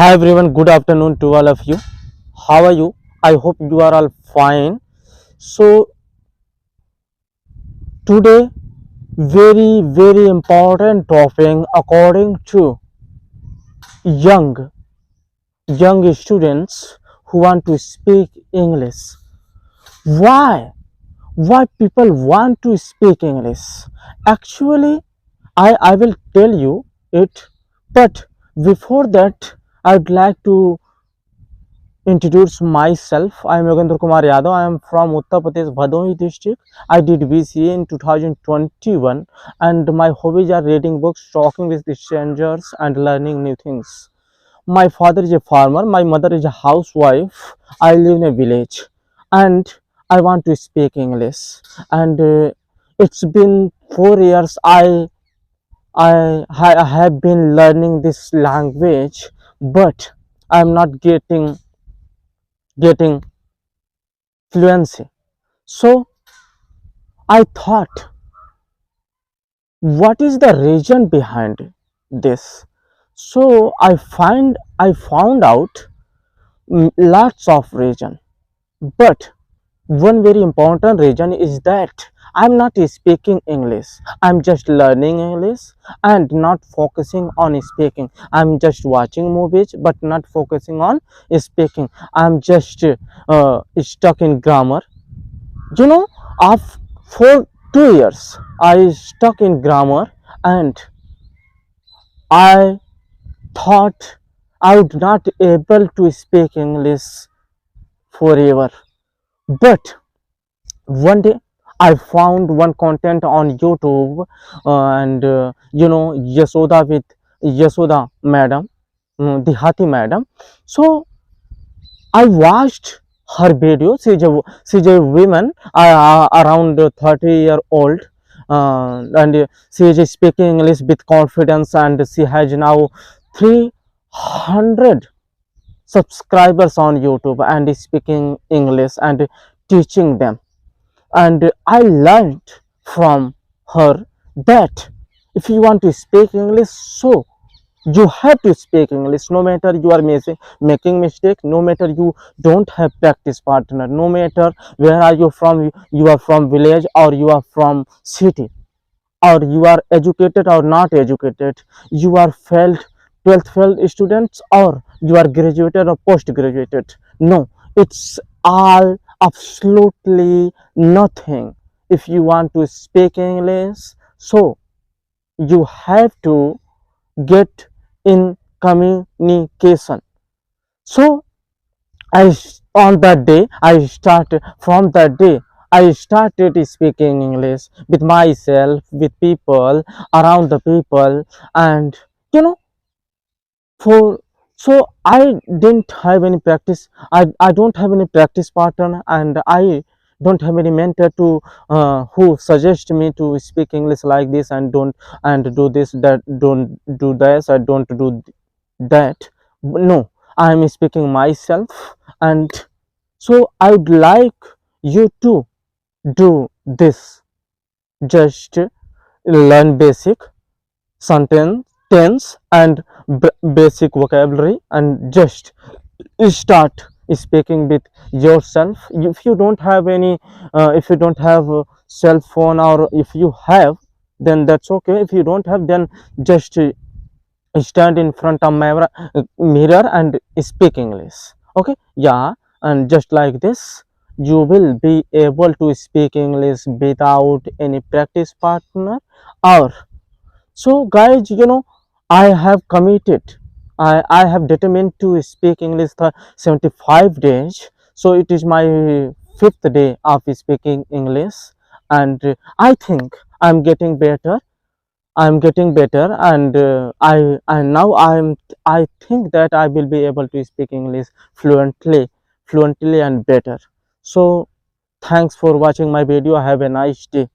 Hi everyone, good afternoon to all of you. How are you? I hope you are all fine. So today very important topic according to young young students who want to speak English. Why? Why people want to speak English? Actually, I will tell you it, but before that I'd like to introduce myself. I am Yogendra Kumar Yadav. I am from Uttar Pradesh, Bhadoi district. I did BCA in 2021, and my hobbies are reading books, talking with the strangers, and learning new things. My father is a farmer. My mother is a housewife. I live in a village, and I want to speak English. And it's been 4 years. I have been learning this language, but I'm not getting fluency. So I thought, what is the reason behind this? So I found out lots of reason, but one very important reason is that I'm not speaking English. I'm just learning English and not focusing on speaking. I'm just watching movies but not focusing on speaking. I'm just stuck in grammar. You know, for 2 years I stuck in grammar, and I thought I would not able to speak English forever. But one day I found one content on YouTube, and Yasoda with Yasoda madam, the Hati madam. So I watched her video. She's a woman around 30-year-old, and she is speaking English with confidence, and she has now 300 subscribers on YouTube and is speaking English and teaching them. And I learned from her that if you want to speak English, so you have to speak English, no matter you are making mistake, no matter you don't have practice partner, no matter where are you from, you are from village or you are from city, or you are educated or not educated, you are failed 12th failed students, or you are graduated or post graduated. No, it's all absolutely nothing. If you want to speak English, so you have to get in communication. So on that day I started, from that day I started speaking English with myself, with people, around the people. And you know, for so I didn't have any practice. I don't have any practice partner, and I don't have any mentor to who suggest me to speak English like this, and don't, and do this, that, don't do this, I don't do that. No, I am speaking myself. And so I would like you to do this. Just learn basic sentence tense and basic vocabulary, and just start speaking with yourself. If you don't have any if you don't have a cell phone, or if you have, then that's okay. If you don't have, then just stand in front of mirror and speak English. Okay, yeah. And just like this, you will be able to speak English without any practice partner. Or so guys, I have committed, I have determined to speak English for 75 days. So it is my fifth day of speaking English, and I think I'm getting better. I'm getting better, and I think that I will be able to speak English fluently and better. So thanks for watching my video. Have a nice day.